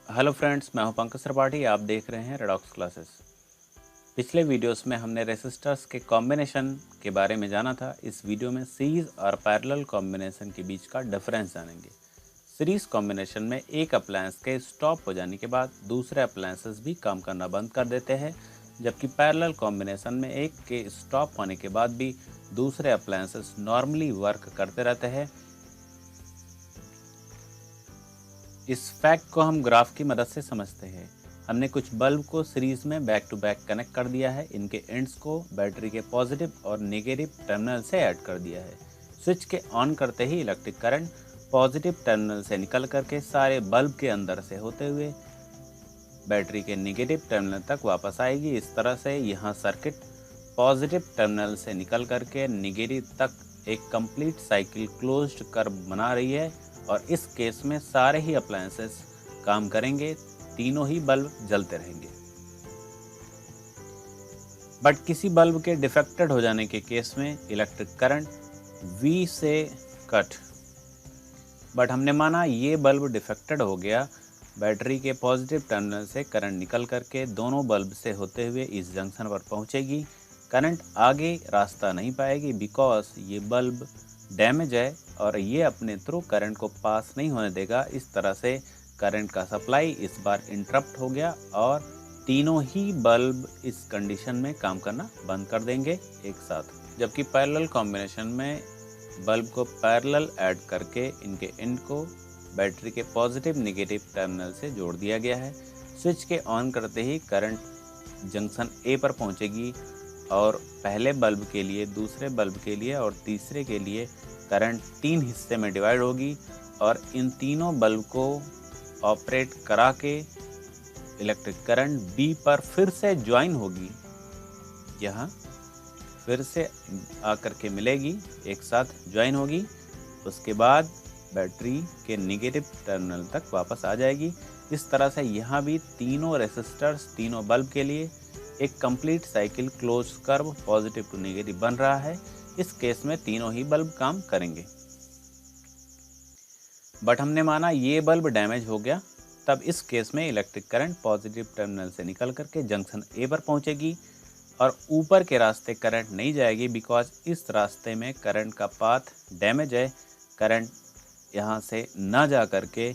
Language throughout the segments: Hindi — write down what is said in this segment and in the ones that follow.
हेलो फ्रेंड्स, मैं हूं पंकज त्रिपाठी। आप देख रहे हैं रेडॉक्स क्लासेस। पिछले वीडियोस में हमने रेसिस्टर्स के कॉम्बिनेशन के बारे में जाना था। इस वीडियो में सीरीज और पैरेलल कॉम्बिनेशन के बीच का डिफरेंस जानेंगे। सीरीज कॉम्बिनेशन में एक अप्लायंस के स्टॉप हो जाने के बाद दूसरे अप्लायंसेस भी काम करना बंद कर देते हैं, जबकि पैरेलल कॉम्बिनेशन में एक के स्टॉप होने के बाद भी दूसरे अप्लायंसेस नॉर्मली वर्क करते रहते हैं। इस फैक्ट को हम ग्राफ की मदद से समझते हैं। हमने कुछ बल्ब को सीरीज में बैक टू बैक कनेक्ट कर दिया है। इनके एंड्स को बैटरी के पॉजिटिव और नेगेटिव टर्मिनल से ऐड कर दिया है। स्विच के ऑन करते ही इलेक्ट्रिक करंट पॉजिटिव टर्मिनल से निकल करके सारे बल्ब के अंदर से होते हुए बैटरी के नेगेटिव टर्मिनल तक वापस आएगी। इस तरह से यहाँ सर्किट पॉजिटिव टर्मिनल से निकल करके नेगेटिव तक एक कंप्लीट साइकिल क्लोज्ड कर्व बना रही है, और इस केस में सारे ही अप्लायंसेस काम करेंगे, तीनों ही बल्ब जलते रहेंगे। बट किसी बल्ब के डिफेक्टेड हो जाने के केस में इलेक्ट्रिक करंट V से कट। बट हमने माना ये बल्ब डिफेक्टेड हो गया, बैटरी के पॉजिटिव टर्मिनल से करंट निकल करके दोनों बल्ब से होते हुए इस जंक्शन पर पहुंचेगी। करंट आगे रास्ता नहीं पाएगी बिकॉज ये बल्ब डैमेज है और ये अपने थ्रू करंट को पास नहीं होने देगा। इस तरह से करंट का सप्लाई इस बार इंटरप्ट हो गया और तीनों ही बल्ब इस कंडीशन में काम करना बंद कर देंगे एक साथ। जबकि पैरेलल कॉम्बिनेशन में बल्ब को पैरेलल ऐड करके इनके एंड को बैटरी के पॉजिटिव नेगेटिव टर्मिनल से जोड़ दिया गया है। स्विच के ऑन करते ही करंट जंक्शन ए पर पहुंचेगी और पहले बल्ब के लिए, दूसरे बल्ब के लिए और तीसरे के लिए करंट 3 हिस्से में डिवाइड होगी और इन तीनों बल्ब को ऑपरेट करा के इलेक्ट्रिक करंट बी पर फिर से ज्वाइन होगी। यहाँ फिर से आकर के मिलेगी, एक साथ ज्वाइन होगी। उसके बाद बैटरी के नेगेटिव टर्मिनल तक वापस आ जाएगी। इस तरह से यहाँ भी तीनों रेसिस्टर्स, तीनों बल्ब के लिए एक complete cycle close curve positive to negative बन रहा है। इस केस में तीनों ही बल्ब काम करेंगे। बट हमने माना ये बल्ब डैमेज हो गया, तब इस केस में इलेक्ट्रिक करंट पॉजिटिव टर्मिनल से निकल करके जंक्शन ए पर पहुंचेगी और ऊपर के रास्ते करंट नहीं जाएगी बिकॉज इस रास्ते में करंट का पाथ डैमेज है। करंट यहाँ से ना जा करके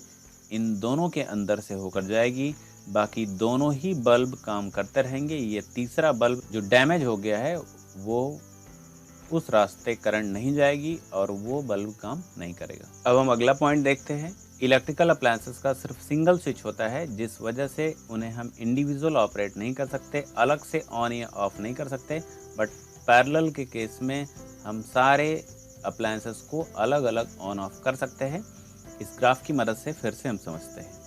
इन दोनों के अंदर से होकर जाएगी। बाकी दोनों ही बल्ब काम करते रहेंगे। ये तीसरा बल्ब जो डैमेज हो गया है वो उस रास्ते करंट नहीं जाएगी और वो बल्ब काम नहीं करेगा। अब हम अगला पॉइंट देखते हैं। इलेक्ट्रिकल अप्लायंसेस का सिर्फ सिंगल स्विच होता है, जिस वजह से उन्हें हम इंडिविजुअल ऑपरेट नहीं कर सकते, अलग से ऑन या ऑफ नहीं कर सकते। बट पैरेलल के केस में हम सारे अप्लायंसेस को अलग अलग ऑन ऑफ कर सकते हैं। इस ग्राफ की मदद से फिर से हम समझते हैं।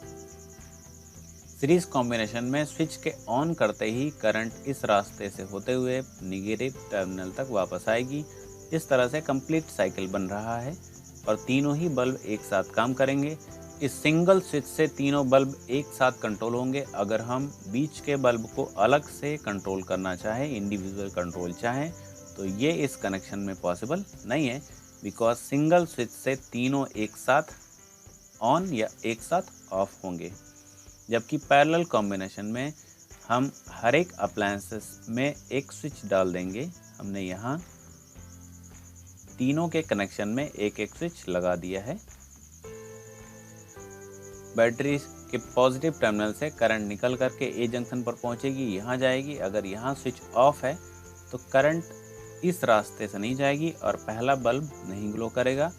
सीरीज कॉम्बिनेशन में स्विच के ऑन करते ही करंट इस रास्ते से होते हुए नेगेटिव टर्मिनल तक वापस आएगी। इस तरह से कंप्लीट साइकिल बन रहा है और तीनों ही बल्ब एक साथ काम करेंगे। इस सिंगल स्विच से तीनों बल्ब एक साथ कंट्रोल होंगे। अगर हम बीच के बल्ब को अलग से कंट्रोल करना चाहें, इंडिविजुअल कंट्रोल चाहें, तो ये इस कनेक्शन में पॉसिबल नहीं है बिकॉज सिंगल स्विच से तीनों एक साथ ऑन या एक साथ ऑफ होंगे। जबकि पैरेलल कॉम्बिनेशन में हम हर एक अप्लायंसेस में एक स्विच डाल देंगे। हमने यहाँ तीनों के कनेक्शन में एक एक स्विच लगा दिया है। बैटरी के पॉजिटिव टर्मिनल से करंट निकल करके ए जंक्शन पर पहुंचेगी, यहाँ जाएगी। अगर यहाँ स्विच ऑफ है तो करंट इस रास्ते से नहीं जाएगी और पहला बल्ब नहीं ग्लो करेगा,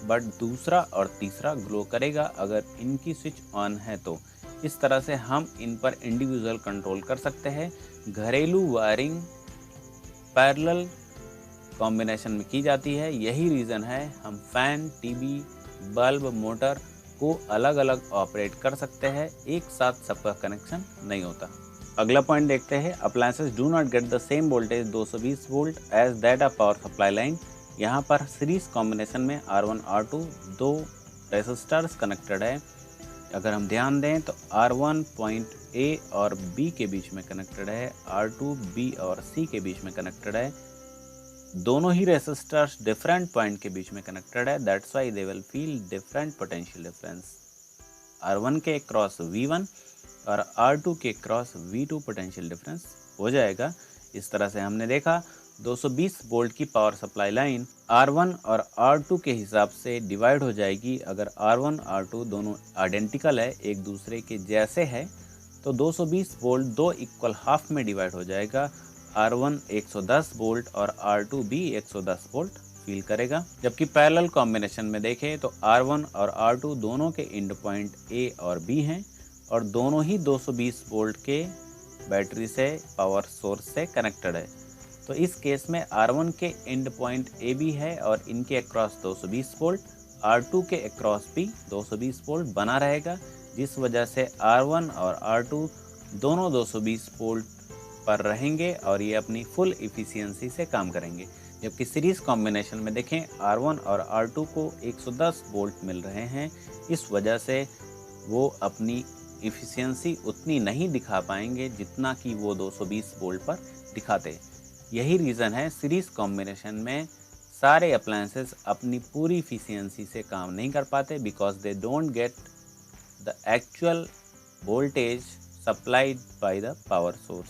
बट दूसरा और तीसरा ग्लो करेगा अगर इनकी स्विच ऑन है तो। इस तरह से हम इन पर इंडिविजुअल कंट्रोल कर सकते हैं। घरेलू वायरिंग पैरेलल कॉम्बिनेशन में की जाती है। यही रीज़न है हम फैन, टीवी, बल्ब, मोटर को अलग अलग ऑपरेट कर सकते हैं, एक साथ सबका कनेक्शन नहीं होता। अगला पॉइंट देखते हैं। Appliances do not get the same voltage 220 volt as that a power supply line. यहाँ पर सीरीज कॉम्बिनेशन में R1 R2 दो रेसिस्टर्स कनेक्टेड है। अगर हम ध्यान दें तो R1 पॉइंट A और B के बीच में कनेक्टेड है, R2 B और C के बीच में कनेक्टेड है। दोनों ही रेसिस्टर्स डिफरेंट पॉइंट के बीच में कनेक्टेड है, that's why they will feel different potential difference. R1 के क्रॉस V1 और R2 के क्रॉस V2 पोटेंशियल डिफरेंस हो जाएगा। इस तरह से हमने देखा 220 वोल्ट की पावर सप्लाई लाइन R1 और R2 के हिसाब से डिवाइड हो जाएगी। अगर R1 R2 दोनों आइडेंटिकल है, एक दूसरे के जैसे है, तो 220 वोल्ट दो इक्वल हाफ में डिवाइड हो जाएगा। R1 110 वोल्ट और R2 भी 110 वोल्ट फील करेगा। जबकि पैरेलल कॉम्बिनेशन में देखें तो R1 और R2 दोनों के एंड पॉइंट A और B हैं और दोनों ही 220 वोल्ट के बैटरी से पावर सोर्स से कनेक्टेड है। तो इस केस में R1 के एंड पॉइंट AB है और इनके अक्रॉस 220 वोल्ट, R2 के अक्रॉस भी 220 वोल्ट बना रहेगा, जिस वजह से R1 और R2 दोनों 220 वोल्ट पर रहेंगे और ये अपनी फुल इफिशियंसी से काम करेंगे। जबकि सीरीज कॉम्बिनेशन में देखें R1 और R2 को 110 वोल्ट मिल रहे हैं, इस वजह से वो अपनी इफिशियंसी उतनी नहीं दिखा पाएंगे जितना कि वो 220 वोल्ट पर दिखाते। यही रीज़न है सीरीज कॉम्बिनेशन में सारे अप्लायंसेस अपनी पूरी इफिशियंसी से काम नहीं कर पाते, because they don't get the actual voltage supplied by the power source.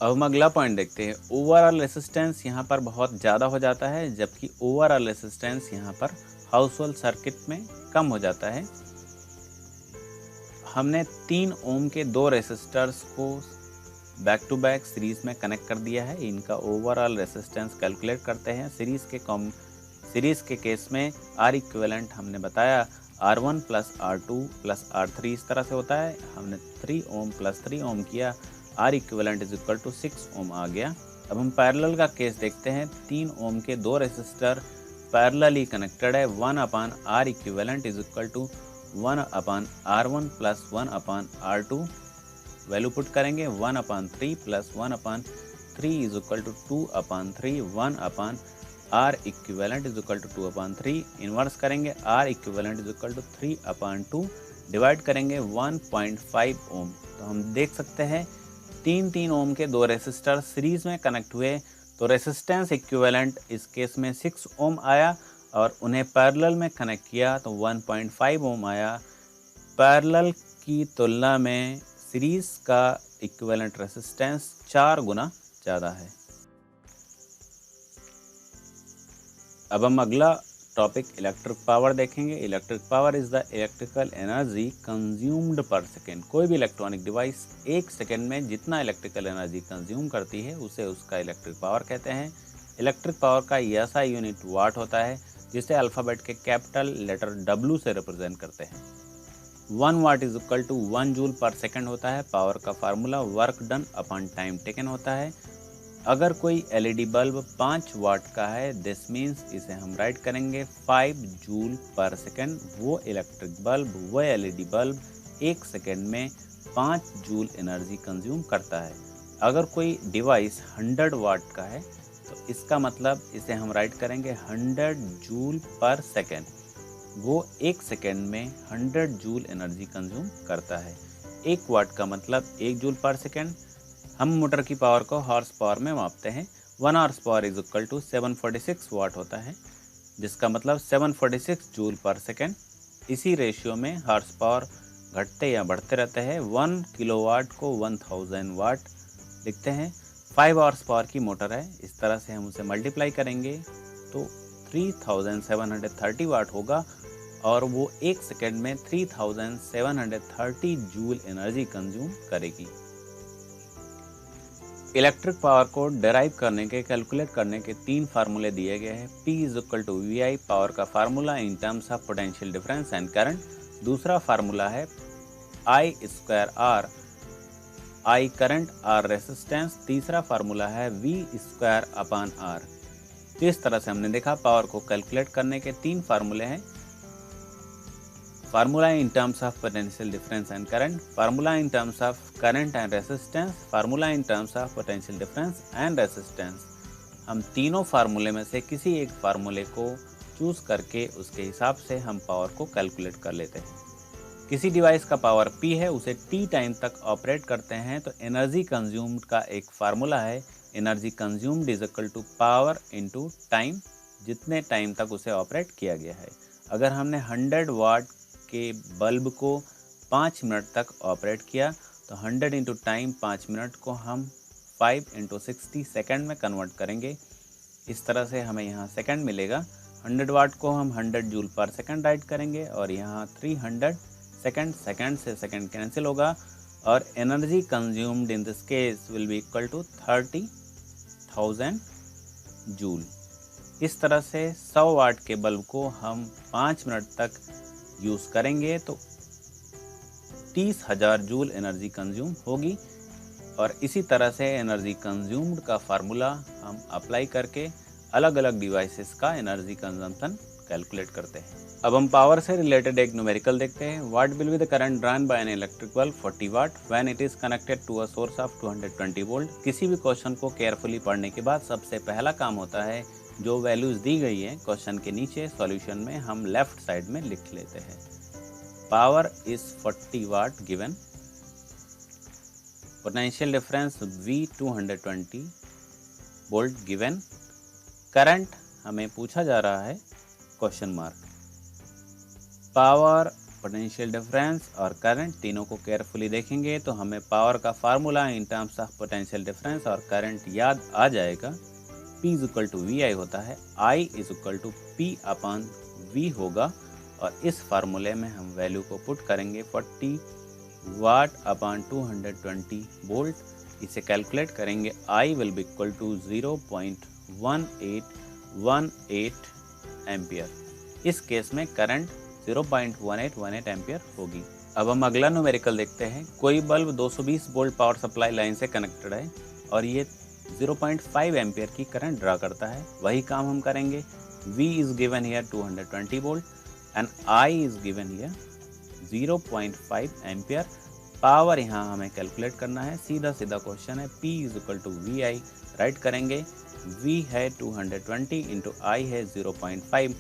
अब हम अगला पॉइंट देखते हैं। ओवरऑल रेसिस्टेंस यहाँ पर बहुत ज़्यादा हो जाता है, जबकि ओवरऑल रेसिस्टेंस यहाँ पर हाउस होल्ड सर्किट में कम हो जाता है। हमने 3 ओम के 2 रेसिस्टर्स को बैक टू बैक सीरीज में कनेक्ट कर दिया है। इनका ओवरऑल रेसिस्टेंस कैलकुलेट करते हैं। सीरीज के केस में आर इक्विवेलेंट हमने बताया R1 plus R2 plus R3 इस तरह से होता है। हमने 3 ओम प्लस 3 ओम किया, R equivalent is equal to 6 ohm आ गया। अब हम पैरेलल का केस देखते हैं। 3 ओम के 2 रेसिस्टर पैरेलली कनेक्टेड है। 1/R equivalent is equal to 1/R1 plus 1/R2। Value put करेंगे 1/3 plus 1/3 is equal to 2/3। 1/R equivalent is equal to 2/3। Inverse करेंगे R equivalent is equal to 3/2। Divide करेंगे 1.5 ओम। तो हम देख सकते हैं 3 ओम के 2 रेसिस्टर सीरीज में कनेक्ट हुए, तो रेसिस्टेंस इक्विवेलेंट इस केस में 6 ओम आया और उन्हें पैरेलल में कनेक्ट किया तो 1.5 ओम आया। पैरेलल की तुलना में सीरीज का इक्विवेलेंट रेसिस्टेंस 4 गुना ज़्यादा है। अब हम अगला टॉपिक इलेक्ट्रिक पावर देखेंगे। Electric power is the electrical energy consumed पर सेकेंड। कोई भी इलेक्ट्रॉनिक डिवाइस 1 सेकेंड में जितना इलेक्ट्रिकल एनर्जी कंज्यूम करती है उसे उसका इलेक्ट्रिक पावर कहते हैं। इलेक्ट्रिक पावर का SI यूनिट वाट होता है, जिसे अल्फ़ाबेट के कैपिटल लेटर W से रिप्रेजेंट करते हैं। 1 watt is equal to 1 joule per second होता है। पावर का formula work done upon time taken होता है। अगर कोई LED बल्ब 5 वाट का है, दिस मीन्स इसे हम राइट करेंगे 5 जूल पर सेकेंड। वो इलेक्ट्रिक बल्ब, वो LED बल्ब 1 सेकेंड में 5 जूल एनर्जी कंज्यूम करता है। अगर कोई डिवाइस 100 वाट का है तो इसका मतलब इसे हम राइट करेंगे 100 जूल पर सेकेंड। वो 1 सेकेंड में 100 जूल एनर्जी कंज्यूम करता है। 1 वाट का मतलब 1 जूल पर सेकेंड। हम मोटर की पावर को हॉर्स पावर में मापते हैं। 1 horse power is equal to 746 watt होता है, जिसका मतलब 746 जूल पर सेकेंड। इसी रेशियो में हॉर्स पावर घटते या बढ़ते रहते हैं। 1 किलोवाट को 1000 वाट लिखते हैं। 5 हॉर्स पावर की मोटर है, इस तरह से हम उसे मल्टीप्लाई करेंगे तो 3730 वाट होगा और वो 1 सेकेंड में 3730 जूल एनर्जी कंज्यूम करेगी। इलेक्ट्रिक पावर को डेराइव करने के, कैलकुलेट करने के 3 फार्मूले दिए गए हैं। P is equal to VI power का formula in terms of potential difference and current. दूसरा फार्मूला है I²R, I current, R resistance. तीसरा फार्मूला है V²/R। तो इस तरह से हमने देखा पावर को कैलकुलेट करने के 3 फार्मूले हैं। Formula in terms of potential difference and current, formula in terms of current and resistance, formula in terms of potential difference and resistance. हम तीनों फार्मूले में से किसी एक फार्मूले को चूज करके उसके हिसाब से हम पावर को कैलकुलेट कर लेते हैं। किसी डिवाइस का पावर P है, उसे T टाइम तक ऑपरेट करते हैं तो एनर्जी कंज्यूम्ड का एक फार्मूला है, energy consumed is equal to power into time, जितने टाइम तक उसे ऑपरेट किया गया है। अगर हमने 100 वाट के बल्ब को 5 मिनट तक ऑपरेट किया, तो 100 इंटू टाइम 5 मिनट को हम 5 इंटू 60 सेकेंड में कन्वर्ट करेंगे। इस तरह से हमें यहाँ सेकंड मिलेगा। 100 वाट को हम 100 जूल पर सेकंड राइट करेंगे और यहाँ 300 सेकंड, सेकंड से सेकंड कैंसिल होगा और energy consumed in this case will be equal to 30,000 joule. इस तरह से 100 वाट के बल्ब को हम 5 मिनट तक यूज़ करेंगे तो 30,000 जूल एनर्जी कंज्यूम होगी। और इसी तरह से एनर्जी कंज्यूम्ड का फार्मूला हम अप्लाई करके अलग अलग डिवाइसेस का एनर्जी कंजम्पशन कैलकुलेट करते हैं। अब हम पावर से रिलेटेड एक न्यूमेरिकल देखते हैं। What will be the current drawn by an electric bulb 40 watt when it is connected to a source of 220 volt. किसी भी क्वेश्चन को केयरफुली पढ़ने के बाद सबसे पहला काम होता है जो वैल्यूज दी गई है क्वेश्चन के नीचे सॉल्यूशन में हम लेफ्ट साइड में लिख लेते हैं। Power is 40 watt given, potential difference V 220 volt given, current हमें पूछा जा रहा है question mark. Power, potential difference और करंट तीनों को केयरफुली देखेंगे तो हमें पावर का formula in terms of potential difference और करंट याद आ जाएगा। P is equal to V I होता है, I is equal to P upon V होगा और इस फार्मूले में हम वैल्यू को पुट करेंगे 40 वाट अपॉन 220 वोल्ट। इसे कैलकुलेट करेंगे, I will be equal to 0.1818 ampere. इस केस में करंट 0.1818 एम्पियर होगी। अब हम अगला न्यूमेरिकल देखते हैं। कोई bulb 220 volt power supply line से कनेक्टेड है और ये 0.5 एम्पियर की करंट ड्रा करता है। वही काम हम करेंगे। V is given here 220 volt and I is given here 0.5 ampere. Power यहाँ हमें कैलकुलेट करना है, सीधा सीधा क्वेश्चन है। P is equal to V I write करेंगे। V है 220 इंटू I है 0.5।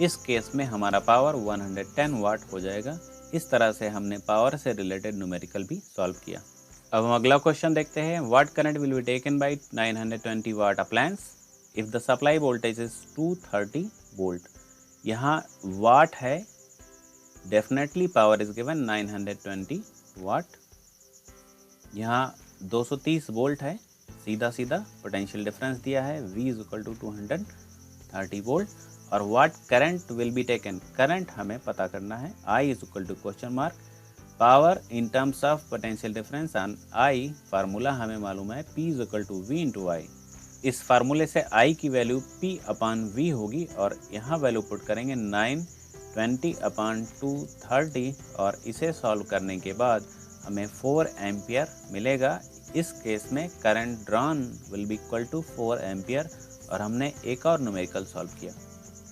इस केस में हमारा पावर 110 वाट हो जाएगा। इस तरह से हमने पावर से रिलेटेड न्यूमेरिकल भी सॉल्व किया। अब हम अगला क्वेश्चन देखते हैं। What current will be taken by 920 watt appliance if the supply voltage is 230 volt. यहाँ वाट है, definitely power is given 920 watt. यहाँ 230 वोल्ट है, सीधा सीधा पोटेंशियल डिफरेंस दिया है V is equal to 230 volt. और what current will be taken, current हमें पता करना है। I is equal to question mark, power in terms of potential difference and I formula हमें मालूम है P is equal to V into I। इस फार्मूले से I की वैल्यू P अपॉन V होगी और यहाँ वैल्यू पुट करेंगे 920 अपॉन 230 और इसे सॉल्व करने के बाद हमें 4 एम्पियर मिलेगा। इस केस में current drawn will be equal to 4 ampere और हमने एक और न्यूमेरिकल सॉल्व किया।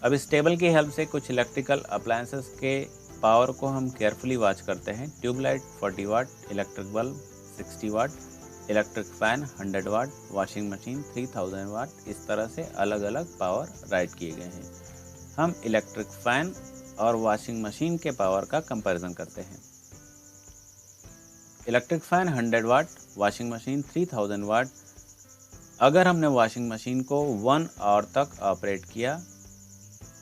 अब इस टेबल की हेल्प से कुछ इलेक्ट्रिकल अप्लायंसेस के पावर को हम केयरफुली वॉच करते हैं। ट्यूबलाइट 40 वाट, इलेक्ट्रिक बल्ब 60 वाट, इलेक्ट्रिक फैन 100 वाट, वॉशिंग मशीन 3000 वाट। इस तरह से अलग अलग पावर राइट किए गए हैं। हम इलेक्ट्रिक फैन और वॉशिंग मशीन के पावर का कंपैरिजन करते हैं। इलेक्ट्रिक फैन 100 वाट, वॉशिंग मशीन 3000 वाट। अगर हमने वॉशिंग मशीन को 1 आवर तक ऑपरेट किया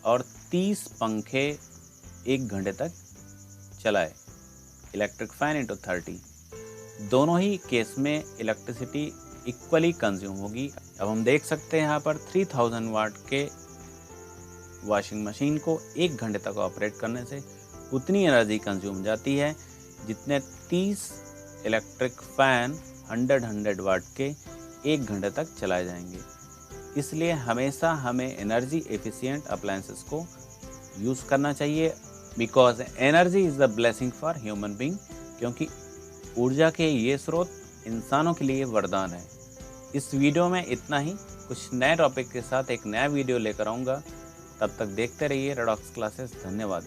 और 30 पंखे 1 घंटे तक चलाए, इलेक्ट्रिक फैन इंटू 30, दोनों ही केस में इलेक्ट्रिसिटी इक्वली कंज्यूम होगी। अब हम देख सकते हैं यहाँ पर 3000 वाट के वॉशिंग मशीन को 1 घंटे तक ऑपरेट करने से उतनी एनर्जी कंज्यूम जाती है जितने 30 इलेक्ट्रिक फैन 100 वाट के 1 घंटे तक चलाए जाएंगे। इसलिए हमेशा हमें एनर्जी एफिशिएंट अप्लायंसेस को यूज़ करना चाहिए, because energy is the blessing for human being, क्योंकि ऊर्जा के ये स्रोत इंसानों के लिए वरदान है। इस वीडियो में इतना ही। कुछ नए टॉपिक के साथ एक नया वीडियो लेकर आऊँगा। तब तक देखते रहिए रेडॉक्स क्लासेस। धन्यवाद।